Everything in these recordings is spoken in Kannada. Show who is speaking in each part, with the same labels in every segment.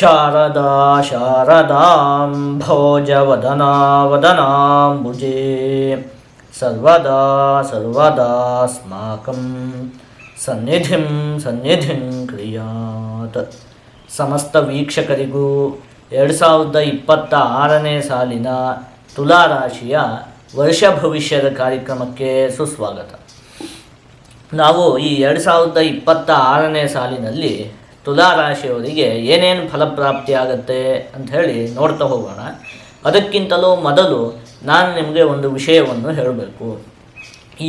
Speaker 1: ಶಾರದಾ ಶಾರದಾಂ ಭೋಜವದನಾ ವದನಾಂಬುಜೇ ಸರ್ವದಾ ಸರ್ವದಾಸ್ಮಾಕಂ ಸನ್ನಿಧಿಂ ಸನ್ನಿಧಿಂ ಕ್ರಿಯಾತ್. ಸಮಸ್ತ ವೀಕ್ಷಕರಿಗೂ 2026ನೇ ಸಾಲಿನ ತುಲಾರಾಶಿಯ ವರ್ಷ ಭವಿಷ್ಯದ ಕಾರ್ಯಕ್ರಮಕ್ಕೆ ಸುಸ್ವಾಗತ. ನಾವು ಈ 2026ನೇ ಸಾಲಿನಲ್ಲಿ ತುಲಾರಾಶಿಯವರಿಗೆ ಏನೇನು ಫಲಪ್ರಾಪ್ತಿಯಾಗತ್ತೆ ಅಂಥೇಳಿ ನೋಡ್ತಾ ಹೋಗೋಣ. ಅದಕ್ಕಿಂತಲೂ ಮೊದಲು ನಾನು ನಿಮಗೆ ಒಂದು ವಿಷಯವನ್ನು ಹೇಳಬೇಕು.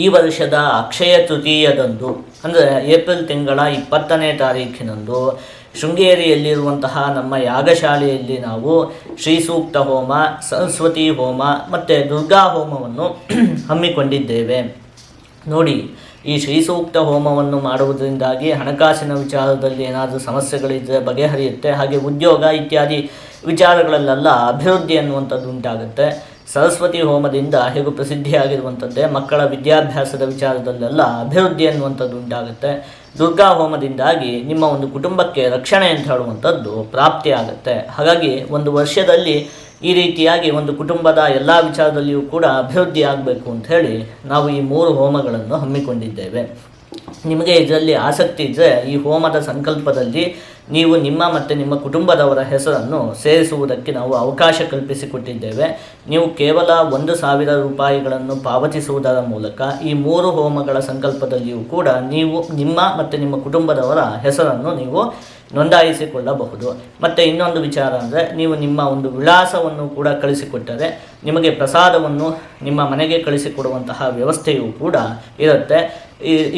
Speaker 1: ಈ ವರ್ಷದ ಅಕ್ಷಯ ತೃತೀಯದಂದು ಅಂದರೆ ಏಪ್ರಿಲ್ ತಿಂಗಳ 20ನೇ ತಾರೀಖಿನಂದು ಶೃಂಗೇರಿಯಲ್ಲಿರುವಂತಹ ನಮ್ಮ ಯಾಗಶಾಲೆಯಲ್ಲಿ ನಾವು ಶ್ರೀ ಸೂಕ್ತ ಹೋಮ, ಸರಸ್ವತಿ ಹೋಮ ಮತ್ತು ದುರ್ಗಾ ಹೋಮವನ್ನು ಹಮ್ಮಿಕೊಂಡಿದ್ದೇವೆ. ನೋಡಿ, ಈ ಶ್ರೀ ಸೂಕ್ತ ಹೋಮವನ್ನು ಮಾಡುವುದರಿಂದಾಗಿ ಹಣಕಾಸಿನ ವಿಚಾರದಲ್ಲಿ ಏನಾದರೂ ಸಮಸ್ಯೆಗಳಿದ್ದರೆ ಬಗೆಹರಿಯುತ್ತೆ. ಹಾಗೆ ಉದ್ಯೋಗ ಇತ್ಯಾದಿ ವಿಚಾರಗಳಲ್ಲೆಲ್ಲ ಅಭಿವೃದ್ಧಿ ಅನ್ನುವಂಥದ್ದು ಉಂಟಾಗುತ್ತೆ. ಸರಸ್ವತಿ ಹೋಮದಿಂದ ಹೇಗೂ ಪ್ರಸಿದ್ಧಿಯಾಗಿರುವಂಥದ್ದೇ ಮಕ್ಕಳ ವಿದ್ಯಾಭ್ಯಾಸದ ವಿಚಾರದಲ್ಲೆಲ್ಲ ಅಭಿವೃದ್ಧಿ ಅನ್ನುವಂಥದ್ದು ಉಂಟಾಗುತ್ತೆ. ದುರ್ಗಾ ಹೋಮದಿಂದಾಗಿ ನಿಮ್ಮ ಒಂದು ಕುಟುಂಬಕ್ಕೆ ರಕ್ಷಣೆ ಅಂತ ಹೇಳುವಂಥದ್ದು ಪ್ರಾಪ್ತಿಯಾಗುತ್ತೆ. ಹಾಗಾಗಿ ಒಂದು ವರ್ಷದಲ್ಲಿ ಈ ರೀತಿಯಾಗಿ ಒಂದು ಕುಟುಂಬದ ಎಲ್ಲ ವಿಚಾರದಲ್ಲಿಯೂ ಕೂಡ ಅಭಿವೃದ್ಧಿ ಆಗಬೇಕು ಅಂತ ಹೇಳಿ ನಾವು ಈ 3 ಹೋಮಗಳನ್ನು ಹಮ್ಮಿಕೊಂಡಿದ್ದೇವೆ. ನಿಮಗೆ ಇದರಲ್ಲಿ ಆಸಕ್ತಿ ಇದ್ದರೆ ಈ ಹೋಮದ ಸಂಕಲ್ಪದಲ್ಲಿ ನೀವು ನಿಮ್ಮ ಮತ್ತು ನಿಮ್ಮ ಕುಟುಂಬದವರ ಹೆಸರನ್ನು ಸೇರಿಸುವುದಕ್ಕೆ ನಾವು ಅವಕಾಶ ಕಲ್ಪಿಸಿಕೊಟ್ಟಿದ್ದೇವೆ. ನೀವು ಕೇವಲ 1,000 ರೂಪಾಯಿಗಳನ್ನು ಪಾವತಿಸುವುದರ ಮೂಲಕ ಈ 3 ಹೋಮಗಳ ಸಂಕಲ್ಪದಲ್ಲಿಯೂ ಕೂಡ ನೀವು ನಿಮ್ಮ ಮತ್ತು ನಿಮ್ಮ ಕುಟುಂಬದವರ ಹೆಸರನ್ನು ನೀವು ನೋಂದಾಯಿಸಿಕೊಳ್ಳಬಹುದು. ಮತ್ತು ಇನ್ನೊಂದು ವಿಚಾರ ಅಂದರೆ ನೀವು ನಿಮ್ಮ ಒಂದು ವಿಳಾಸವನ್ನು ಕೂಡ ಕಳಿಸಿಕೊಟ್ಟರೆ ನಿಮಗೆ ಪ್ರಸಾದವನ್ನು ನಿಮ್ಮ ಮನೆಗೆ ಕಳಿಸಿಕೊಡುವಂತಹ ವ್ಯವಸ್ಥೆಯೂ ಕೂಡ ಇರುತ್ತೆ.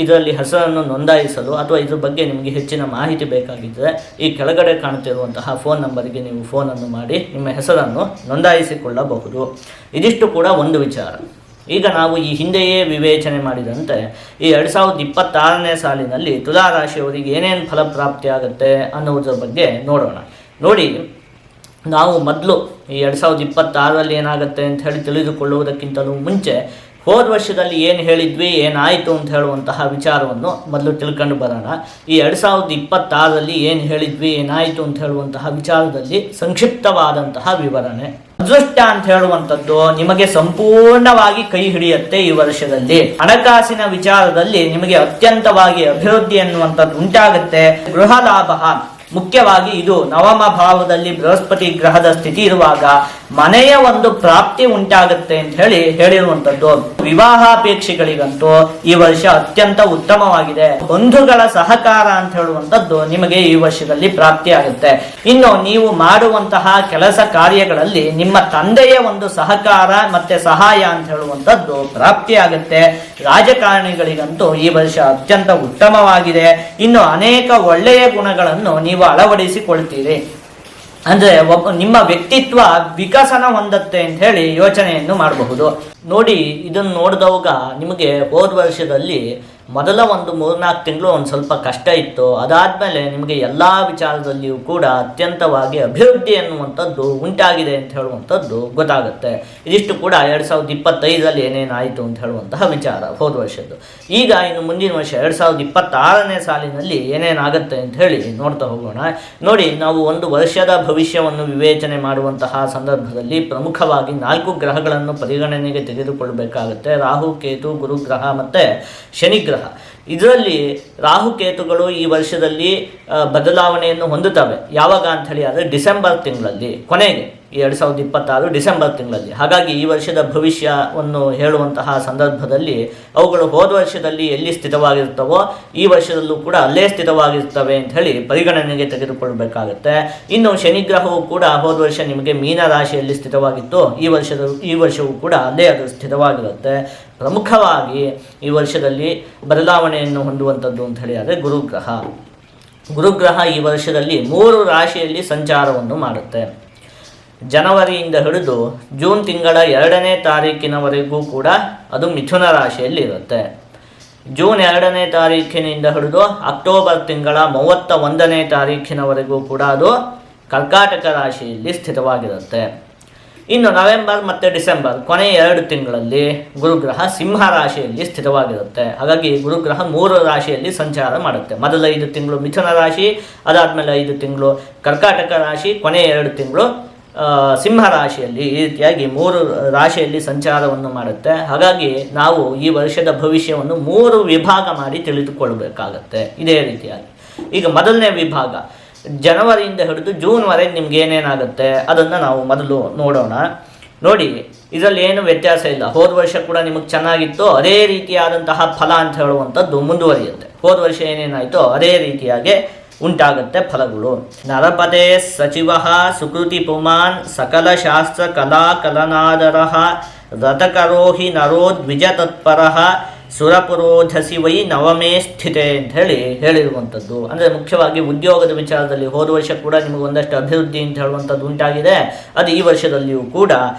Speaker 1: ಇದರಲ್ಲಿ ಹೆಸರನ್ನು ನೋಂದಾಯಿಸಲು ಅಥವಾ ಇದ್ರ ಬಗ್ಗೆ ನಿಮಗೆ ಹೆಚ್ಚಿನ ಮಾಹಿತಿ ಬೇಕಾಗಿದ್ದರೆ ಈ ಕೆಳಗಡೆ ಕಾಣುತ್ತಿರುವಂತಹ ಫೋನ್ ನಂಬರಿಗೆ ನೀವು ಫೋನನ್ನು ಮಾಡಿ ನಿಮ್ಮ ಹೆಸರನ್ನು ನೋಂದಾಯಿಸಿಕೊಳ್ಳಬಹುದು. ಇದಿಷ್ಟು ಕೂಡ ಒಂದು ವಿಚಾರ. ಈಗ ನಾವು ಈ ಹಿಂದೆಯೇ ವಿವೇಚನೆ ಮಾಡಿದಂತೆ ಈ 2026ನೇ ಸಾಲಿನಲ್ಲಿ ತುಲಾರಾಶಿಯವರಿಗೆ ಏನೇನು ಫಲಪ್ರಾಪ್ತಿಯಾಗುತ್ತೆ ಅನ್ನುವುದರ ಬಗ್ಗೆ ನೋಡೋಣ. ನೋಡಿ, ನಾವು ಮೊದಲು ಈ 2026ರಲ್ಲಿ ಏನಾಗುತ್ತೆ ಅಂತ ಹೇಳಿ ತಿಳಿದುಕೊಳ್ಳುವುದಕ್ಕಿಂತಲೂ ಮುಂಚೆ ಹೋದ ವರ್ಷದಲ್ಲಿ ಏನು ಹೇಳಿದ್ವಿ, ಏನಾಯಿತು ಅಂತ ಹೇಳುವಂತಹ ವಿಚಾರವನ್ನು ಮೊದಲು ತಿಳ್ಕೊಂಡು ಬರೋಣ. ಈ 2026ರಲ್ಲಿ ಏನು ಹೇಳಿದ್ವಿ, ಏನಾಯಿತು ಅಂತ ಹೇಳುವಂತಹ ವಿಚಾರದಲ್ಲಿ ಸಂಕ್ಷಿಪ್ತವಾದಂತಹ ವಿವರಣೆ. ಅದೃಷ್ಟ ಅಂತ ಹೇಳುವಂಥದ್ದು ನಿಮಗೆ ಸಂಪೂರ್ಣವಾಗಿ ಕೈ ಹಿಡಿಯುತ್ತೆ. ಈ ವರ್ಷದಲ್ಲಿ ಹಣಕಾಸಿನ ವಿಚಾರದಲ್ಲಿ ನಿಮಗೆ ಅತ್ಯಂತವಾಗಿ ಅಭಿವೃದ್ಧಿ ಅನ್ನುವಂಥದ್ದು ಉಂಟಾಗುತ್ತೆ. ಗೃಹ ಲಾಭ, ಮುಖ್ಯವಾಗಿ ಇದು ನವಮ ಭಾವದಲ್ಲಿ ಬೃಹಸ್ಪತಿ ಗ್ರಹದ ಸ್ಥಿತಿ ಇರುವಾಗ ಮನೆಯ ಒಂದು ಪ್ರಾಪ್ತಿ ಉಂಟಾಗುತ್ತೆ ಅಂತ ಹೇಳಿರುವಂಥದ್ದು. ವಿವಾಹಾಪೇಕ್ಷಿಗಳಿಗಂತೂ ಈ ವರ್ಷ ಅತ್ಯಂತ ಉತ್ತಮವಾಗಿದೆ. ಬಂಧುಗಳ ಸಹಕಾರ ಅಂತ ಹೇಳುವಂಥದ್ದು ನಿಮಗೆ ಈ ವರ್ಷದಲ್ಲಿ ಪ್ರಾಪ್ತಿಯಾಗುತ್ತೆ. ಇನ್ನು ನೀವು ಮಾಡುವಂತಹ ಕೆಲಸ ಕಾರ್ಯಗಳಲ್ಲಿ ನಿಮ್ಮ ತಂದೆಯ ಒಂದು ಸಹಕಾರ ಮತ್ತೆ ಸಹಾಯ ಅಂತ ಹೇಳುವಂಥದ್ದು ಪ್ರಾಪ್ತಿಯಾಗುತ್ತೆ. ರಾಜಕಾರಣಿಗಳಿಗಂತೂ ಈ ವರ್ಷ ಅತ್ಯಂತ ಉತ್ತಮವಾಗಿದೆ. ಇನ್ನು ಅನೇಕ ಒಳ್ಳೆಯ ಗುಣಗಳನ್ನು ನೀವು ಅಳವಡಿಸಿಕೊಳ್ತೀರಿ. ಅಂದರೆ ನಿಮ್ಮ ವ್ಯಕ್ತಿತ್ವ ವಿಕಸನ ಹೊಂದತ್ತೆ ಅಂತ ಹೇಳಿ ಯೋಚನೆಯನ್ನು ಮಾಡಬಹುದು. ನೋಡಿ, ಇದನ್ನು ನೋಡಿದವಾಗ ನಿಮಗೆ ಹೋದ ವರ್ಷದಲ್ಲಿ ಮೊದಲ ಒಂದು 3-4 ತಿಂಗಳು ಒಂದು ಸ್ವಲ್ಪ ಕಷ್ಟ ಇತ್ತು. ಅದಾದಮೇಲೆ ನಿಮಗೆ ಎಲ್ಲ ವಿಚಾರದಲ್ಲಿಯೂ ಕೂಡ ಅತ್ಯಂತವಾಗಿ ಅಭಿವೃದ್ಧಿ ಅನ್ನುವಂಥದ್ದು ಉಂಟಾಗಿದೆ ಅಂತ ಹೇಳುವಂಥದ್ದು ಗೊತ್ತಾಗುತ್ತೆ. ಇದಿಷ್ಟು ಕೂಡ 2025ರಲ್ಲಿ ಏನೇನಾಯಿತು ಅಂತ ಹೇಳುವಂತಹ ವಿಚಾರ ಹೋದ ವರ್ಷದ್ದು. ಈಗ ಇನ್ನು ಮುಂದಿನ ವರ್ಷ 2026ನೇ ಸಾಲಿನಲ್ಲಿ ಏನೇನಾಗುತ್ತೆ ಅಂತ ಹೇಳಿ ನೋಡ್ತಾ ಹೋಗೋಣ. ನೋಡಿ, ನಾವು ಒಂದು ವರ್ಷದ ಭವಿಷ್ಯವನ್ನು ವಿವೇಚನೆ ಮಾಡುವಂತಹ ಸಂದರ್ಭದಲ್ಲಿ ಪ್ರಮುಖವಾಗಿ 4 ಗ್ರಹಗಳನ್ನು ಪರಿಗಣನೆಗೆ ತೆಗೆದುಕೊಳ್ಳಬೇಕಾಗುತ್ತೆ. ರಾಹು, ಕೇತು, ಗುರುಗ್ರಹ ಮತ್ತು ಶನಿಗ್ರಹ. ಇದರಲ್ಲಿ ರಾಹುಕೇತುಗಳು ಈ ವರ್ಷದಲ್ಲಿ ಬದಲಾವಣೆಯನ್ನು ಹೊಂದುತ್ತವೆ. ಯಾವಾಗ ಅಂಥೇಳಿ ಆದರೆ ಡಿಸೆಂಬರ್ ತಿಂಗಳಲ್ಲಿ, ಕೊನೆಗೆ ಈ 2026 ಡಿಸೆಂಬರ್ ತಿಂಗಳಲ್ಲಿ. ಹಾಗಾಗಿ ಈ ವರ್ಷದ ಭವಿಷ್ಯವನ್ನು ಹೇಳುವಂತಹ ಸಂದರ್ಭದಲ್ಲಿ ಅವುಗಳು ಹೋದ ವರ್ಷದಲ್ಲಿ ಎಲ್ಲಿ ಸ್ಥಿತವಾಗಿರ್ತವೋ ಈ ವರ್ಷದಲ್ಲೂ ಕೂಡ ಅಲ್ಲೇ ಸ್ಥಿತವಾಗಿರ್ತವೆ ಅಂತ ಹೇಳಿ ಪರಿಗಣನೆಗೆ ತೆಗೆದುಕೊಳ್ಬೇಕಾಗತ್ತೆ. ಇನ್ನು ಶನಿಗ್ರಹವು ಕೂಡ ಹೋದ ವರ್ಷ ನಿಮಗೆ ಮೀನ ರಾಶಿಯಲ್ಲಿ ಸ್ಥಿತವಾಗಿತ್ತು. ಈ ವರ್ಷವೂ ಕೂಡ ಅಲ್ಲೇ ಅದು ಸ್ಥಿತವಾಗಿರುತ್ತೆ. ಪ್ರಮುಖವಾಗಿ ಈ ವರ್ಷದಲ್ಲಿ ಬದಲಾವಣೆಯನ್ನು ಹೊಂದುವಂಥದ್ದು ಅಂತ ಹೇಳಿ ಆದರೆ ಗುರುಗ್ರಹ ಈ ವರ್ಷದಲ್ಲಿ 3 ರಾಶಿಯಲ್ಲಿ ಸಂಚಾರವನ್ನು ಮಾಡುತ್ತೆ. ಜನವರಿಯಿಂದ ಹಿಡಿದು ಜೂನ್ ತಿಂಗಳ 2ನೇ ತಾರೀಕಿನವರೆಗೂ ಕೂಡ ಅದು ಮಿಥುನ ರಾಶಿಯಲ್ಲಿ ಇರುತ್ತೆ. ಜೂನ್ 2ನೇ ತಾರೀಖಿನಿಂದ ಹಿಡಿದು ಅಕ್ಟೋಬರ್ ತಿಂಗಳ 31ನೇ ತಾರೀಖಿನವರೆಗೂ ಕೂಡ ಅದು ಕರ್ಕಾಟಕ ರಾಶಿಯಲ್ಲಿ ಸ್ಥಿತವಾಗಿರುತ್ತೆ. ಇನ್ನು ನವೆಂಬರ್ ಮತ್ತು ಡಿಸೆಂಬರ್ ಕೊನೆಯ 2 ತಿಂಗಳಲ್ಲಿ ಗುರುಗ್ರಹ ಸಿಂಹ ರಾಶಿಯಲ್ಲಿ ಸ್ಥಿತವಾಗಿರುತ್ತೆ. ಹಾಗಾಗಿ ಗುರುಗ್ರಹ 3 ರಾಶಿಯಲ್ಲಿ ಸಂಚಾರ ಮಾಡುತ್ತೆ. ಮೊದಲ 5 ತಿಂಗಳು ಮಿಥುನ ರಾಶಿ, ಅದಾದಮೇಲೆ 5 ತಿಂಗಳು ಕರ್ಕಾಟಕ ರಾಶಿ, ಕೊನೆಯ 2 ತಿಂಗಳು ಸಿಂಹ ರಾಶಿಯಲ್ಲಿ. ಈ ರೀತಿಯಾಗಿ 3 ರಾಶಿಯಲ್ಲಿ ಸಂಚಾರವನ್ನು ಮಾಡುತ್ತೆ. ಹಾಗಾಗಿ ನಾವು ಈ ವರ್ಷದ ಭವಿಷ್ಯವನ್ನು 3 ವಿಭಾಗ ಮಾಡಿ ತಿಳಿದುಕೊಳ್ಳಬೇಕಾಗತ್ತೆ. ಇದೇ ರೀತಿಯಾಗಿ ಈಗ ಮೊದಲನೇ ವಿಭಾಗ ಜನವರಿಯಿಂದ ಹಿಡಿದು ಜೂನ್ವರೆಗೆ ನಿಮ್ಗೆ ಏನೇನಾಗುತ್ತೆ ಅದನ್ನು ನಾವು ಮೊದಲು ನೋಡೋಣ. ನೋಡಿ, ಇದರಲ್ಲಿ ಏನು ವ್ಯತ್ಯಾಸ ಇಲ್ಲ. ಹೋದ ವರ್ಷ ಕೂಡ ನಿಮಗೆ ಚೆನ್ನಾಗಿತ್ತು, ಅದೇ ರೀತಿಯಾದಂತಹ ಫಲ ಅಂತ ಹೇಳುವಂಥದ್ದು ಮುಂದುವರಿಯುತ್ತೆ. ಹೋದ ವರ್ಷ ಏನೇನಾಯಿತೋ ಅದೇ ರೀತಿಯಾಗಿ ಉಂಟಾಗುತ್ತೆ ಫಲಗಳು. ನರಪತೆ ಸಚಿವ ಸುಕೃತಿ ಪುಮಾನ್ ಸಕಲ ಶಾಸ್ತ್ರ ಕಲಾ ಕಲನಾದರ ರಥಕರೋಹಿ ನರೋ ದ್ವಿಜ ತತ್ಪರ ಸುರಪುರೋಧಸಿ ವೈ ನವಮೇ ಸ್ಥಿತೆ ಅಂತ ಹೇಳಿರುವಂಥದ್ದು. ಅಂದರೆ ಮುಖ್ಯವಾಗಿ ಉದ್ಯೋಗದ ವಿಚಾರದಲ್ಲಿ ಹೋದ ವರ್ಷ ಕೂಡ ನಿಮಗೆ ಒಂದಷ್ಟು ಅಭಿವೃದ್ಧಿ ಅಂತ ಹೇಳುವಂಥದ್ದು ಉಂಟಾಗಿದೆ. ಅದು ಈ ವರ್ಷದಲ್ಲಿಯೂ ಕೂಡ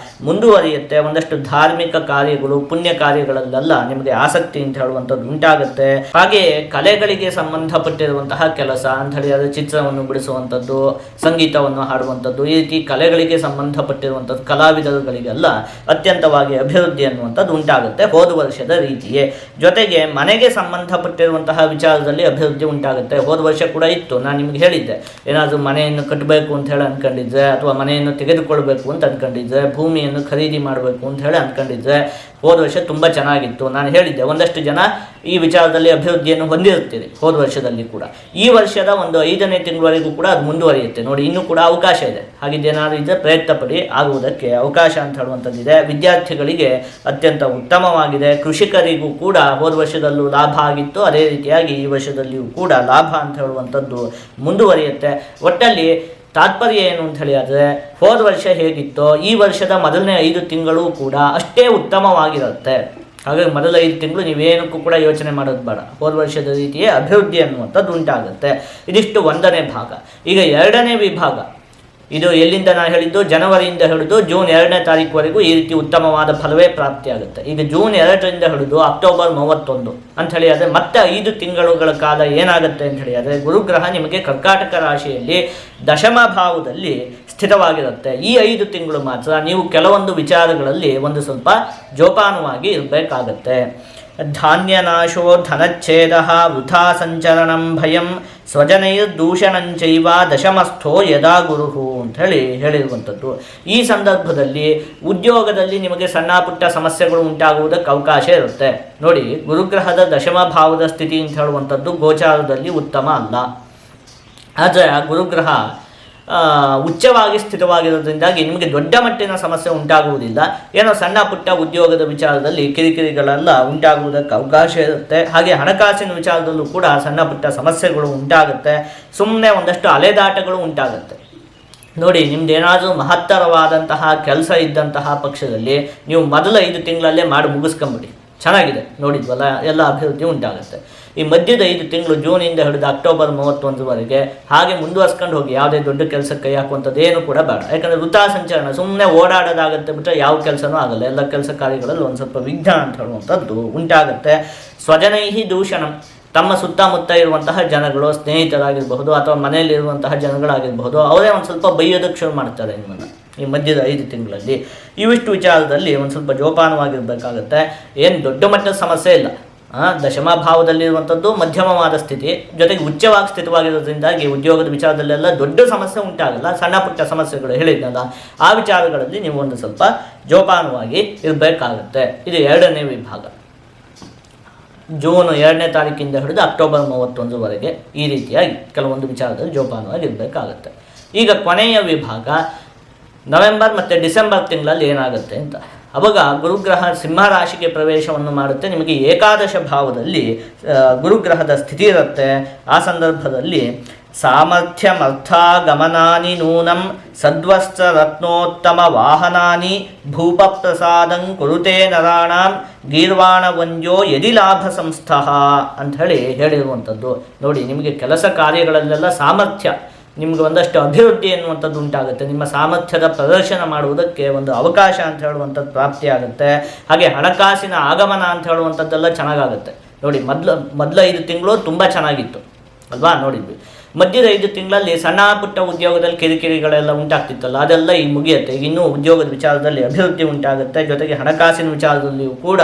Speaker 1: ಮುಂದುವರಿಯುತ್ತೆ. ಒಂದಷ್ಟು ಧಾರ್ಮಿಕ ಕಾರ್ಯಗಳು, ಪುಣ್ಯ ಕಾರ್ಯಗಳಲ್ಲೆಲ್ಲ ನಿಮಗೆ ಆಸಕ್ತಿ ಅಂತ ಹೇಳುವಂಥದ್ದು ಉಂಟಾಗುತ್ತೆ. ಹಾಗೆಯೇ ಕಲೆಗಳಿಗೆ ಸಂಬಂಧಪಟ್ಟಿರುವಂತಹ ಕೆಲಸ ಅಂತ ಹೇಳಿ, ಅದು ಚಿತ್ರವನ್ನು ಬಿಡಿಸುವಂಥದ್ದು, ಸಂಗೀತವನ್ನು ಹಾಡುವಂಥದ್ದು, ಈ ರೀತಿ ಕಲೆಗಳಿಗೆ ಸಂಬಂಧಪಟ್ಟಿರುವಂಥದ್ದು ಕಲಾವಿದರುಗಳಿಗೆಲ್ಲ ಅತ್ಯಂತವಾಗಿ ಅಭಿವೃದ್ಧಿ ಅನ್ನುವಂಥದ್ದು ಉಂಟಾಗುತ್ತೆ ಹೋದ ವರ್ಷದ ರೀತಿಯೇ. ಜೊತೆಗೆ ಮನೆಗೆ ಸಂಬಂಧಪಟ್ಟಿರುವಂತಹ ವಿಚಾರದಲ್ಲಿ ಅಭಿವೃದ್ಧಿ ಉಂಟಾಗುತ್ತೆ. ಹೋದ ವರ್ಷ ಕೂಡ ಇತ್ತು, ನಾನು ನಿಮ್ಗೆ ಹೇಳಿದ್ದೆ, ಏನಾದರೂ ಮನೆಯನ್ನು ಕಟ್ಟಬೇಕು ಅಂತ ಹೇಳಿ ಅಂದ್ಕೊಂಡಿದ್ರೆ, ಅಥವಾ ಮನೆಯನ್ನು ತೆಗೆದುಕೊಳ್ಬೇಕು ಅಂತ ಅಂದ್ಕೊಂಡಿದ್ರೆ, ಭೂಮಿಯನ್ನು ಖರೀದಿ ಮಾಡಬೇಕು ಅಂತ ಹೇಳಿ ಅಂದ್ಕೊಂಡಿದ್ರೆ, ಹೋದ ವರ್ಷ ತುಂಬ ಚೆನ್ನಾಗಿತ್ತು. ನಾನು ಹೇಳಿದ್ದೆ, ಒಂದಷ್ಟು ಜನ ಈ ವಿಚಾರದಲ್ಲಿ ಅಭಿವೃದ್ಧಿಯನ್ನು ಹೊಂದಿರುತ್ತೀರಿ ಹೋದ ವರ್ಷದಲ್ಲಿ ಕೂಡ. ಈ ವರ್ಷದ ಒಂದು 5ನೇ ತಿಂಗಳವರೆಗೂ ಕೂಡ ಅದು ಮುಂದುವರಿಯುತ್ತೆ. ನೋಡಿ, ಇನ್ನೂ ಕೂಡ ಅವಕಾಶ ಇದೆ. ಹಾಗಿದ್ದೇನಾದರೂ ಇದ್ದರೆ ಪ್ರಯತ್ನ ಪಡಿ, ಆಗುವುದಕ್ಕೆ ಅವಕಾಶ ಅಂತ ಹೇಳುವಂಥದ್ದಿದೆ. ವಿದ್ಯಾರ್ಥಿಗಳಿಗೆ ಅತ್ಯಂತ ಉತ್ತಮವಾಗಿದೆ. ಕೃಷಿಕರಿಗೂ ಕೂಡ ಹೋದ ವರ್ಷದಲ್ಲೂ ಲಾಭ ಆಗಿತ್ತು, ಅದೇ ರೀತಿಯಾಗಿ ಈ ವರ್ಷದಲ್ಲಿಯೂ ಕೂಡ ಲಾಭ ಅಂತ ಹೇಳುವಂಥದ್ದು ಮುಂದುವರಿಯುತ್ತೆ. ಒಟ್ಟಲ್ಲಿ ತಾತ್ಪರ್ಯ ಏನು ಅಂತ ಹೇಳಿದರೆ, ಹೋದ ವರ್ಷ ಹೇಗಿತ್ತೋ ಈ ವರ್ಷದ ಮೊದಲನೇ 5 ತಿಂಗಳು ಕೂಡ ಅಷ್ಟೇ ಉತ್ತಮವಾಗಿರುತ್ತೆ. ಹಾಗಾಗಿ ಮೊದಲ 5 ತಿಂಗಳು ನೀವೇನಕ್ಕೂ ಕೂಡ ಯೋಚನೆ ಮಾಡೋದು ಬೇಡ. ಹೋದ ವರ್ಷದ ರೀತಿಯೇ ಅಭಿವೃದ್ಧಿ ಅನ್ನುವಂಥದ್ದು ಉಂಟಾಗುತ್ತೆ. ಇದಿಷ್ಟು 1ನೇ ಭಾಗ. ಈಗ 2ನೇ ವಿಭಾಗ, ಇದು ಎಲ್ಲಿಂದ ನಾನು ಹೇಳಿದ್ದು, ಜನವರಿಯಿಂದ ಹಿಡಿದು ಜೂನ್ 2ನೇ ತಾರೀಕುವರೆಗೂ ಈ ರೀತಿ ಉತ್ತಮವಾದ ಫಲವೇ ಪ್ರಾಪ್ತಿಯಾಗುತ್ತೆ. ಈಗ ಜೂನ್ 2ರಿಂದ ಹಿಡಿದು ಅಕ್ಟೋಬರ್ 31 ಅಂತ ಹೇಳಿದರೆ ಮತ್ತೆ 5 ತಿಂಗಳುಗಳ ಕಾಲ ಏನಾಗುತ್ತೆ ಅಂತ ಹೇಳಿದರೆ, ಗುರುಗ್ರಹ ನಿಮಗೆ ಕರ್ಕಾಟಕ ರಾಶಿಯಲ್ಲಿ ದಶಮ ಭಾವದಲ್ಲಿ ಸ್ಥಿತವಾಗಿರುತ್ತೆ. ಈ 5 ತಿಂಗಳು ಮಾತ್ರ ನೀವು ಕೆಲವೊಂದು ವಿಚಾರಗಳಲ್ಲಿ ಒಂದು ಸ್ವಲ್ಪ ಜೋಪಾನವಾಗಿ ಇರಬೇಕಾಗತ್ತೆ. ಧಾನ್ಯನಾಶೋ ಧನಚ್ಛೇದ ವೃಥಾ ಸಂಚರಣಂ ಭಯಂ ಸ್ವಜನೈರ್ದೂಷಣಂಚೈವ ದಶಮಸ್ಥೋ ಯದಾ ಗುರುಹು ಅಂತ ಹೇಳಿರುವಂಥದ್ದು. ಈ ಸಂದರ್ಭದಲ್ಲಿ ಉದ್ಯೋಗದಲ್ಲಿ ನಿಮಗೆ ಸಣ್ಣ ಪುಟ್ಟ ಸಮಸ್ಯೆಗಳು ಉಂಟಾಗುವುದಕ್ಕೆ ಅವಕಾಶ ಇರುತ್ತೆ. ನೋಡಿ, ಗುರುಗ್ರಹದ ದಶಮ ಭಾವದ ಸ್ಥಿತಿ ಅಂತ ಹೇಳುವಂಥದ್ದು ಗೋಚಾರದಲ್ಲಿ ಉತ್ತಮ ಅಲ್ಲ. ಆದರೆ ಆ ಗುರುಗ್ರಹ ಉಚ್ಚವಾಗಿ ಸ್ಥಿತವಾಗಿರೋದ್ರಿಂದಾಗಿ ನಿಮಗೆ ದೊಡ್ಡ ಮಟ್ಟಿನ ಸಮಸ್ಯೆ ಉಂಟಾಗುವುದಿಲ್ಲ. ಏನೋ ಸಣ್ಣ ಪುಟ್ಟ ಉದ್ಯೋಗದ ವಿಚಾರದಲ್ಲಿ ಕಿರಿಕಿರಿಗಳೆಲ್ಲ ಉಂಟಾಗುವುದಕ್ಕೆ ಅವಕಾಶ ಇರುತ್ತೆ. ಹಾಗೆ ಹಣಕಾಸಿನ ವಿಚಾರದಲ್ಲೂ ಕೂಡ ಸಣ್ಣ ಪುಟ್ಟ ಸಮಸ್ಯೆಗಳು ಉಂಟಾಗುತ್ತೆ. ಸುಮ್ಮನೆ ಒಂದಷ್ಟು ಅಲೆದಾಟಗಳು ಉಂಟಾಗುತ್ತೆ. ನೋಡಿ, ನಿಮ್ದೇನಾದರೂ ಮಹತ್ತರವಾದಂತಹ ಕೆಲಸ ಇದ್ದಂತಹ ಪಕ್ಷದಲ್ಲಿ ನೀವು ಮೊದಲ 5 ತಿಂಗಳಲ್ಲೇ ಮಾಡಿ ಮುಗಿಸ್ಕೊಂಬಿಡಿ. ಚೆನ್ನಾಗಿದೆ, ನೋಡಿದ್ವಲ್ಲ, ಎಲ್ಲ ಅಭಿವೃದ್ಧಿ ಉಂಟಾಗುತ್ತೆ. ಈ ಮಧ್ಯದ 5 ತಿಂಗಳು ಜೂನಿಂದ ಹಿಡಿದು ಅಕ್ಟೋಬರ್ 31ವರೆಗೆ ಹಾಗೆ ಮುಂದುವರ್ಸ್ಕೊಂಡು ಹೋಗಿ. ಯಾವುದೇ ದೊಡ್ಡ ಕೆಲಸಕ್ಕೆ ಕೈ ಹಾಕುವಂಥದ್ದು ಏನು ಕೂಡ ಬೇಡ. ಯಾಕಂದರೆ ವೃಥಾ ಸಂಚರಣ, ಸುಮ್ಮನೆ ಓಡಾಡೋದಾಗುತ್ತೆ ಬಿಟ್ಟರೆ ಯಾವ ಕೆಲಸನೂ ಆಗಲ್ಲ. ಎಲ್ಲ ಕೆಲಸ ಕಾರ್ಯಗಳಲ್ಲಿ ಒಂದು ಸ್ವಲ್ಪ ವಿಘ್ನ ಅಂತ ಹೇಳುವಂಥದ್ದು ಉಂಟಾಗುತ್ತೆ. ಸ್ವಜನೈಹಿ ದೂಷಣಂ, ತಮ್ಮ ಸುತ್ತಮುತ್ತ ಇರುವಂತಹ ಜನಗಳು, ಸ್ನೇಹಿತರಾಗಿರಬಹುದು ಅಥವಾ ಮನೆಯಲ್ಲಿರುವಂತಹ ಜನಗಳಾಗಿರಬಹುದು, ಅವರೇ ಒಂದು ಸ್ವಲ್ಪ ಬೈಯೋದಕ್ಕೆ ಶುರು ಮಾಡ್ತಾರೆ ನಿಮ್ಮನ್ನು ಈ ಮಧ್ಯದ 5 ತಿಂಗಳಲ್ಲಿ. ಇವಿಷ್ಟು ವಿಚಾರದಲ್ಲಿ ಒಂದು ಸ್ವಲ್ಪ ಜೋಪಾನವಾಗಿರಬೇಕಾಗತ್ತೆ. ಏನು ದೊಡ್ಡ ಮಟ್ಟದ ಸಮಸ್ಯೆ ಇಲ್ಲ. ದಶಮ ಭಾವದಲ್ಲಿರುವಂಥದ್ದು ಮಧ್ಯಮವಾದ ಸ್ಥಿತಿ, ಜೊತೆಗೆ ಉಚ್ಚವಾಗಿ ಸ್ಥಿತವಾಗಿರೋದ್ರಿಂದಾಗಿ ಉದ್ಯೋಗದ ವಿಚಾರದಲ್ಲೆಲ್ಲ ದೊಡ್ಡ ಸಮಸ್ಯೆ ಉಂಟಾಗಲ್ಲ. ಸಣ್ಣ ಪುಟ್ಟ ಸಮಸ್ಯೆಗಳು ಹೇಳಿದ್ನಲ್ಲ, ಆ ವಿಚಾರಗಳಲ್ಲಿ ನೀವು ಒಂದು ಸ್ವಲ್ಪ ಜೋಪಾನವಾಗಿ ಇರಬೇಕಾಗುತ್ತೆ. ಇದು 2ನೇ ವಿಭಾಗ. ಜೂನ್ 2ನೇ ತಾರೀಕಿಂದ ಹಿಡಿದು ಅಕ್ಟೋಬರ್ 31ವರೆಗೆ ಈ ರೀತಿಯಾಗಿ ಕೆಲವೊಂದು ವಿಚಾರದಲ್ಲಿ ಜೋಪಾನವಾಗಿ ಇರಬೇಕಾಗುತ್ತೆ. ಈಗ ಕೊನೆಯ ವಿಭಾಗ ನವೆಂಬರ್ ಮತ್ತು ಡಿಸೆಂಬರ್ ತಿಂಗಳಲ್ಲಿ ಏನಾಗುತ್ತೆ ಅಂತ. ಅವಾಗ ಗುರುಗ್ರಹ ಸಿಂಹ ರಾಶಿಗೆ ಪ್ರವೇಶವನ್ನು ಮಾಡುತ್ತೆ. ನಿಮಗೆ ಏಕಾದಶ ಭಾವದಲ್ಲಿ ಗುರುಗ್ರಹದ ಸ್ಥಿತಿ ಇರುತ್ತೆ. ಆ ಸಂದರ್ಭದಲ್ಲಿ ಸಾಮರ್ಥ್ಯಮರ್ಥಾಗಮನಾನಿ ನೂನಂ ಸದ್ವಸ್ತ್ರ ರತ್ನೋತ್ತಮ ವಾಹನಾನಿ ಭೂಪ ಪ್ರಸಾದಂ ಕುರುತೆ ನರಾಣಾಂ ಗೀರ್ವಾಣವಂಜೋ ಯದಿ ಲಾಭ ಸಂಸ್ಥಃ ಅಂತ ಹೇಳಿರುವಂಥದ್ದು. ನೋಡಿ, ನಿಮಗೆ ಕೆಲಸ ಕಾರ್ಯಗಳಲ್ಲೆಲ್ಲ ಸಾಮರ್ಥ್ಯ, ನಿಮಗೆ ಒಂದಷ್ಟು ಅಭಿವೃದ್ಧಿ ಎನ್ನುವಂಥದ್ದು ಉಂಟಾಗುತ್ತೆ. ನಿಮ್ಮ ಸಾಮರ್ಥ್ಯದ ಪ್ರದರ್ಶನ ಮಾಡುವುದಕ್ಕೆ ಒಂದು ಅವಕಾಶ ಅಂತ ಹೇಳುವಂಥದ್ದು ಪ್ರಾಪ್ತಿಯಾಗುತ್ತೆ. ಹಾಗೆ ಹಣಕಾಸಿನ ಆಗಮನ ಅಂತ ಹೇಳುವಂಥದ್ದೆಲ್ಲ ಚೆನ್ನಾಗಾಗುತ್ತೆ. ನೋಡಿ, ಮೊದಲ 5 ತಿಂಗಳು ತುಂಬ ಚೆನ್ನಾಗಿತ್ತು ಅಲ್ವಾ, ನೋಡಿದ್ವಿ. ಮಧ್ಯದ 5 ತಿಂಗಳಲ್ಲಿ ಸಣ್ಣ ಪುಟ್ಟ ಉದ್ಯೋಗದಲ್ಲಿ ಕಿರಿಕಿರಿಗಳೆಲ್ಲ ಉಂಟಾಗ್ತಿತ್ತಲ್ಲ, ಅದೆಲ್ಲ ಈಗ ಮುಗಿಯುತ್ತೆ. ಈಗ ಇನ್ನೂ ಉದ್ಯೋಗದ ವಿಚಾರದಲ್ಲಿ ಅಭಿವೃದ್ಧಿ ಉಂಟಾಗುತ್ತೆ, ಜೊತೆಗೆ ಹಣಕಾಸಿನ ವಿಚಾರದಲ್ಲಿಯೂ ಕೂಡ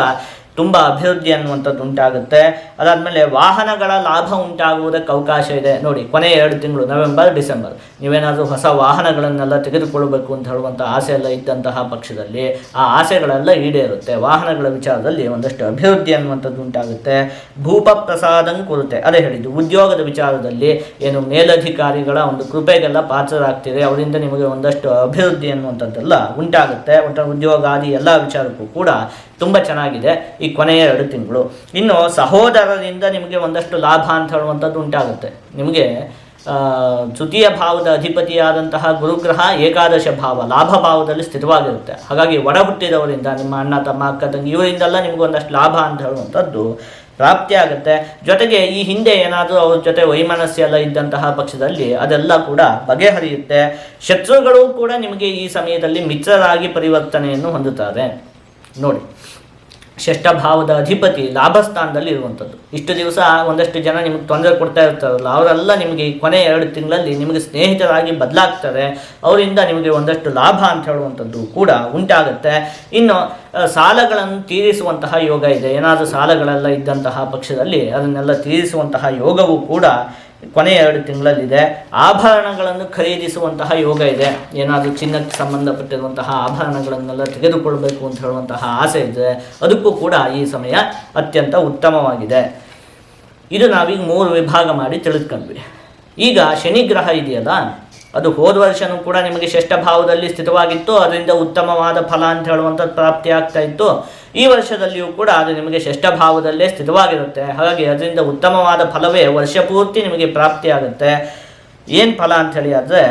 Speaker 1: ತುಂಬ ಅಭಿವೃದ್ಧಿ ಅನ್ನುವಂಥದ್ದು ಉಂಟಾಗುತ್ತೆ. ಅದಾದಮೇಲೆ ವಾಹನಗಳ ಲಾಭ ಉಂಟಾಗುವುದಕ್ಕೆ ಅವಕಾಶ ಇದೆ. ನೋಡಿ, ಕೊನೆಯ 2 ತಿಂಗಳು ನವೆಂಬರ್ ಡಿಸೆಂಬರ್ ನೀವೇನಾದರೂ ಹೊಸ ವಾಹನಗಳನ್ನೆಲ್ಲ ತೆಗೆದುಕೊಳ್ಳಬೇಕು ಅಂತ ಹೇಳುವಂಥ ಆಸೆ ಎಲ್ಲ ಇದ್ದಂತಹ ಪಕ್ಷದಲ್ಲಿ ಆ ಆಸೆಗಳೆಲ್ಲ ಈಡೇರುತ್ತೆ. ವಾಹನಗಳ ವಿಚಾರದಲ್ಲಿ ಒಂದಷ್ಟು ಅಭಿವೃದ್ಧಿ ಅನ್ನುವಂಥದ್ದು ಉಂಟಾಗುತ್ತೆ. ಭೂಪ ಪ್ರಸಾದಂ ಕುರುತೆ, ಅದೇ ಹೇಳಿದ್ದು ಉದ್ಯೋಗದ ವಿಚಾರದಲ್ಲಿ ಏನು ಮೇಲಧಿಕಾರಿಗಳ ಒಂದು ಕೃಪೆಗೆಲ್ಲ ಪಾತ್ರರಾಗ್ತಿದೆ, ಅವರಿಂದ ನಿಮಗೆ ಒಂದಷ್ಟು ಅಭಿವೃದ್ಧಿ ಅನ್ನುವಂಥದ್ದೆಲ್ಲ ಉಂಟಾಗುತ್ತೆ. ಒಟ್ಟು ಉದ್ಯೋಗಾದಿ ಎಲ್ಲ ವಿಚಾರಕ್ಕೂ ಕೂಡ ತುಂಬ ಚೆನ್ನಾಗಿದೆ ಈ ಕೊನೆಯ 2 ತಿಂಗಳು. ಇನ್ನು ಸಹೋದರರಿಂದ ನಿಮಗೆ ಒಂದಷ್ಟು ಲಾಭ ಅಂತ ಹೇಳುವಂಥದ್ದು ಉಂಟಾಗುತ್ತೆ. ನಿಮಗೆ ತೃತೀಯ ಭಾವದ ಅಧಿಪತಿಯಾದಂತಹ ಗುರುಗ್ರಹ ಏಕಾದಶ ಭಾವ ಲಾಭ ಭಾವದಲ್ಲಿ ಸ್ಥಿತವಾಗಿರುತ್ತೆ. ಹಾಗಾಗಿ ಒಡ ಹುಟ್ಟಿದವರಿಂದ, ನಿಮ್ಮ ಅಣ್ಣ ತಮ್ಮ ಅಕ್ಕ ತಂಗಿ ಇವರಿಂದೆಲ್ಲ ನಿಮಗೆ ಒಂದಷ್ಟು ಲಾಭ ಅಂತ ಹೇಳುವಂಥದ್ದು ಪ್ರಾಪ್ತಿಯಾಗುತ್ತೆ. ಜೊತೆಗೆ ಈ ಹಿಂದೆ ಏನಾದರೂ ಅವ್ರ ಜೊತೆ ವೈಮನಸ್ಯ ಎಲ್ಲ ಇದ್ದಂತಹ ಪಕ್ಷದಲ್ಲಿ ಅದೆಲ್ಲ ಕೂಡ ಬಗೆಹರಿಯುತ್ತೆ. ಶತ್ರುಗಳು ಕೂಡ ನಿಮಗೆ ಈ ಸಮಯದಲ್ಲಿ ಮಿತ್ರರಾಗಿ ಪರಿವರ್ತನೆಯನ್ನು ಹೊಂದುತ್ತಾರೆ. ನೋಡಿ, ಷಷ್ಠ ಭಾವದ ಅಧಿಪತಿ ಲಾಭಸ್ಥಾನದಲ್ಲಿ ಇರುವಂಥದ್ದು. ಇಷ್ಟು ದಿವಸ ಒಂದಷ್ಟು ಜನ ನಿಮಗೆ ತೊಂದರೆ ಕೊಡ್ತಾ ಇರ್ತಾರಲ್ಲ, ಅವರೆಲ್ಲ ನಿಮಗೆ ಈ ಕೊನೆಯ 2 ತಿಂಗಳಲ್ಲಿ ನಿಮಗೆ ಸ್ನೇಹಿತರಾಗಿ ಬದಲಾಗ್ತಾರೆ. ಅವರಿಂದ ನಿಮಗೆ ಒಂದಷ್ಟು ಲಾಭ ಅಂತ ಹೇಳುವಂಥದ್ದು ಕೂಡ ಉಂಟಾಗುತ್ತೆ. ಇನ್ನು ಸಾಲಗಳನ್ನು ತೀರಿಸುವಂತಹ ಯೋಗ ಇದೆ. ಏನಾದರೂ ಸಾಲಗಳೆಲ್ಲ ಇದ್ದಂತಹ ಪಕ್ಷದಲ್ಲಿ ಅದನ್ನೆಲ್ಲ ತೀರಿಸುವಂತಹ ಯೋಗವೂ ಕೂಡ ಕೊನೆಯ 2 ತಿಂಗಳಲ್ಲಿದೆ. ಆಭರಣಗಳನ್ನು ಖರೀದಿಸುವಂತಹ ಯೋಗ ಇದೆ. ಏನಾದರೂ ಚಿನ್ನಕ್ಕೆ ಸಂಬಂಧಪಟ್ಟಿರುವಂತಹ ಆಭರಣಗಳನ್ನೆಲ್ಲ ತೆಗೆದುಕೊಳ್ಬೇಕು ಅಂತ ಹೇಳುವಂತಹ ಆಸೆ ಇದೆ, ಅದಕ್ಕೂ ಕೂಡ ಈ ಸಮಯ ಅತ್ಯಂತ ಉತ್ತಮವಾಗಿದೆ. ಇದು ನಾವೀಗ 3 ವಿಭಾಗ ಮಾಡಿ ತಿಳಿದುಕೊಂಡ್ವಿ. ಈಗ ಶನಿಗ್ರಹ ಇದೆಯಲ್ಲ, ಅದು ಹೋದ ವರ್ಷನೂ ಕೂಡ ನಿಮಗೆ ಷಷ್ಠ ಭಾವದಲ್ಲಿ ಸ್ಥಿತವಾಗಿತ್ತು, ಅದರಿಂದ ಉತ್ತಮವಾದ ಫಲ ಅಂತ ಹೇಳುವಂಥದ್ದು ಪ್ರಾಪ್ತಿ ಆಗ್ತಾ ಇತ್ತು. ಈ ವರ್ಷದಲ್ಲಿಯೂ ಕೂಡ ಅದು ನಿಮಗೆ ಷಷ್ಠ ಭಾವದಲ್ಲೇ ಸ್ಥಿತವಾಗಿರುತ್ತೆ. ಹಾಗಾಗಿ ಅದರಿಂದ ಉತ್ತಮವಾದ ಫಲವೇ ವರ್ಷ ಪೂರ್ತಿ ನಿಮಗೆ ಪ್ರಾಪ್ತಿಯಾಗುತ್ತೆ. ಏನು ಫಲ ಅಂಥೇಳಿ ಆದರೆ,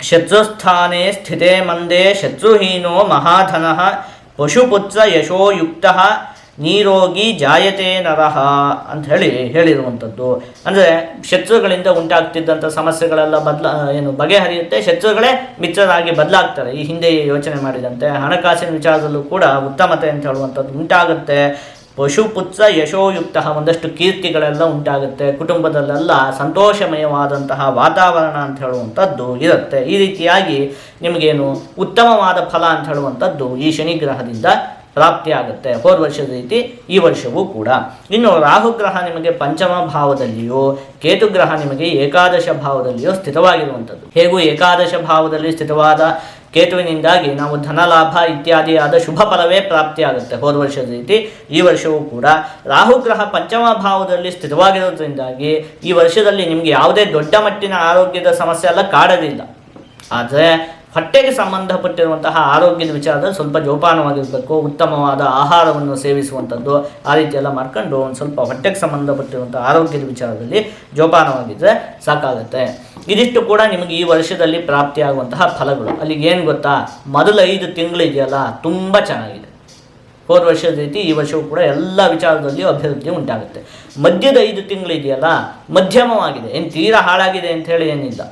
Speaker 1: ಶತ್ರುಸ್ಥಾನೇ ಸ್ಥಿತೇ ಮಂದೇ ಶತ್ರುಹೀನೋ ಮಹಾಧನಃ ಪಶುಪುತ್ರ ಯಶೋಯುಕ್ತ ನೀರೋಗಿ ಜಾಯತೆ ನರಹ ಅಂತ ಹೇಳಿರುವಂಥದ್ದು. ಅಂದರೆ ಶತ್ರುಗಳಿಂದ ಉಂಟಾಗ್ತಿದ್ದಂಥ ಸಮಸ್ಯೆಗಳೆಲ್ಲ ಬಗೆಹರಿಯುತ್ತೆ. ಶತ್ರುಗಳೇ ಮಿತ್ರರಾಗಿ ಬದಲಾಗ್ತಾರೆ. ಈ ಹಿಂದೆ ಯೋಚನೆ ಮಾಡಿದಂತೆ ಹಣಕಾಸಿನ ವಿಚಾರದಲ್ಲೂ ಕೂಡ ಉತ್ತಮತೆ ಅಂತ ಹೇಳುವಂಥದ್ದು ಉಂಟಾಗುತ್ತೆ. ಪಶುಪುತ್ರ ಯಶೋಯುಕ್ತ, ಒಂದಷ್ಟು ಕೀರ್ತಿಗಳೆಲ್ಲ ಉಂಟಾಗುತ್ತೆ. ಕುಟುಂಬದಲ್ಲೆಲ್ಲ ಸಂತೋಷಮಯವಾದಂತಹ ವಾತಾವರಣ ಅಂತ ಹೇಳುವಂಥದ್ದು ಇರುತ್ತೆ. ಈ ರೀತಿಯಾಗಿ ನಿಮಗೇನು ಉತ್ತಮವಾದ ಫಲ ಅಂತ ಹೇಳುವಂಥದ್ದು ಈ ಶನಿಗ್ರಹದಿಂದ ಪ್ರಾಪ್ತಿಯಾಗುತ್ತೆ. ಹೋದ ವರ್ಷದ ರೀತಿ ಈ ವರ್ಷವೂ ಕೂಡ. ಇನ್ನು ರಾಹುಗ್ರಹ ನಿಮಗೆ ಪಂಚಮ ಭಾವದಲ್ಲಿಯೋ, ಕೇತುಗ್ರಹ ನಿಮಗೆ ಏಕಾದಶ ಭಾವದಲ್ಲಿಯೋ ಸ್ಥಿತವಾಗಿರುವಂಥದ್ದು. ಹೇಗೂ ಏಕಾದಶ ಭಾವದಲ್ಲಿ ಸ್ಥಿತವಾದ ಕೇತುವಿನಿಂದಾಗಿ ನಾವು ಧನಲಾಭ ಇತ್ಯಾದಿಯಾದ ಶುಭ ಫಲವೇ ಪ್ರಾಪ್ತಿಯಾಗುತ್ತೆ. ಹೋದ ವರ್ಷದ ರೀತಿ ಈ ವರ್ಷವೂ ಕೂಡ. ರಾಹುಗ್ರಹ ಪಂಚಮ ಭಾವದಲ್ಲಿ ಸ್ಥಿತವಾಗಿರೋದ್ರಿಂದಾಗಿ ಈ ವರ್ಷದಲ್ಲಿ ನಿಮಗೆ ಯಾವುದೇ ದೊಡ್ಡ ಮಟ್ಟಿನ ಆರೋಗ್ಯದ ಸಮಸ್ಯೆ ಎಲ್ಲ ಕಾಡೋದಿಲ್ಲ. ಆದರೆ ಹೊಟ್ಟೆಗೆ ಸಂಬಂಧಪಟ್ಟಿರುವಂತಹ ಆರೋಗ್ಯದ ವಿಚಾರದಲ್ಲಿ ಸ್ವಲ್ಪ ಜೋಪಾನವಾಗಿರಬೇಕು. ಉತ್ತಮವಾದ ಆಹಾರವನ್ನು ಸೇವಿಸುವಂಥದ್ದು ಆ ರೀತಿಯೆಲ್ಲ ಮಾಡ್ಕೊಂಡು ಒಂದು ಸ್ವಲ್ಪ ಹೊಟ್ಟೆಗೆ ಸಂಬಂಧಪಟ್ಟಿರುವಂಥ ಆರೋಗ್ಯದ ವಿಚಾರದಲ್ಲಿ ಜೋಪಾನವಾಗಿದ್ದರೆ ಸಾಕಾಗುತ್ತೆ. ಇದಿಷ್ಟು ಕೂಡ ನಿಮಗೆ ಈ ವರ್ಷದಲ್ಲಿ ಪ್ರಾಪ್ತಿಯಾಗುವಂತಹ ಫಲಗಳು. ಅಲ್ಲಿಗೆ ಏನು ಗೊತ್ತಾ, ಮೊದಲ 5 ತಿಂಗಳಿದೆಯಲ್ಲ ತುಂಬ ಚೆನ್ನಾಗಿದೆ. ಹೋದ ವರ್ಷದ ರೀತಿ ಈ ವರ್ಷವೂ ಕೂಡ ಎಲ್ಲ ವಿಚಾರದಲ್ಲಿಯೂ ಅಭಿವೃದ್ಧಿ ಉಂಟಾಗುತ್ತೆ. ಮಧ್ಯದ 5 ತಿಂಗಳಿದೆಯಲ್ಲ ಮಧ್ಯಮವಾಗಿದೆ, ಏನು ತೀರಾ ಹಾಳಾಗಿದೆ ಅಂಥೇಳಿ ಏನಿಲ್ಲ.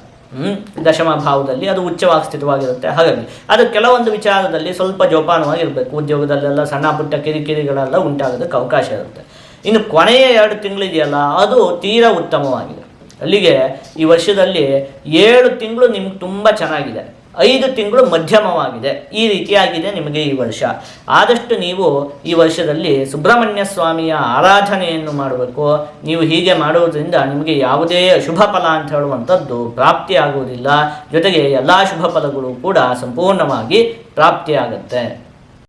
Speaker 1: ದಶಮ ಭಾವದಲ್ಲಿ ಅದು ಉಚ್ಚವಾಗಿ ಸ್ಥಿತವಾಗಿರುತ್ತೆ. ಹಾಗಾಗಿ ಅದು ಕೆಲವೊಂದು ವಿಚಾರದಲ್ಲಿ ಸ್ವಲ್ಪ ಜೋಪಾನವಾಗಿರಬೇಕು. ಉದ್ಯೋಗದಲ್ಲೆಲ್ಲ ಸಣ್ಣ ಪುಟ್ಟ ಕಿರಿಕಿರಿಗಳೆಲ್ಲ ಉಂಟಾಗೋದಕ್ಕೆ ಅವಕಾಶ ಇರುತ್ತೆ. ಇನ್ನು ಕೊನೆಯ 2 ತಿಂಗಳಿದೆಯಲ್ಲ ಅದು ತೀರಾ ಉತ್ತಮವಾಗಿದೆ. ಅಲ್ಲಿಗೆ ಈ ವರ್ಷದಲ್ಲಿ 7 ತಿಂಗಳು ನಿಮ್ಗೆ ತುಂಬ ಚೆನ್ನಾಗಿದೆ, 5 ತಿಂಗಳು ಮಧ್ಯಮವಾಗಿದೆ. ಈ ರೀತಿಯಾಗಿದೆ ನಿಮಗೆ ಈ ವರ್ಷ. ಆದಷ್ಟು ನೀವು ಈ ವರ್ಷದಲ್ಲಿ ಸುಬ್ರಹ್ಮಣ್ಯ ಸ್ವಾಮಿಯ ಆರಾಧನೆಯನ್ನು ಮಾಡಬೇಕು. ನೀವು ಹೀಗೆ ಮಾಡುವುದರಿಂದ ನಿಮಗೆ ಯಾವುದೇ ಅಶುಭ ಫಲ ಅಂತ ಹೇಳುವಂಥದ್ದು ಪ್ರಾಪ್ತಿಯಾಗುವುದಿಲ್ಲ. ಜೊತೆಗೆ ಎಲ್ಲ ಶುಭ ಫಲಗಳು ಕೂಡ ಸಂಪೂರ್ಣವಾಗಿ ಪ್ರಾಪ್ತಿಯಾಗುತ್ತೆ.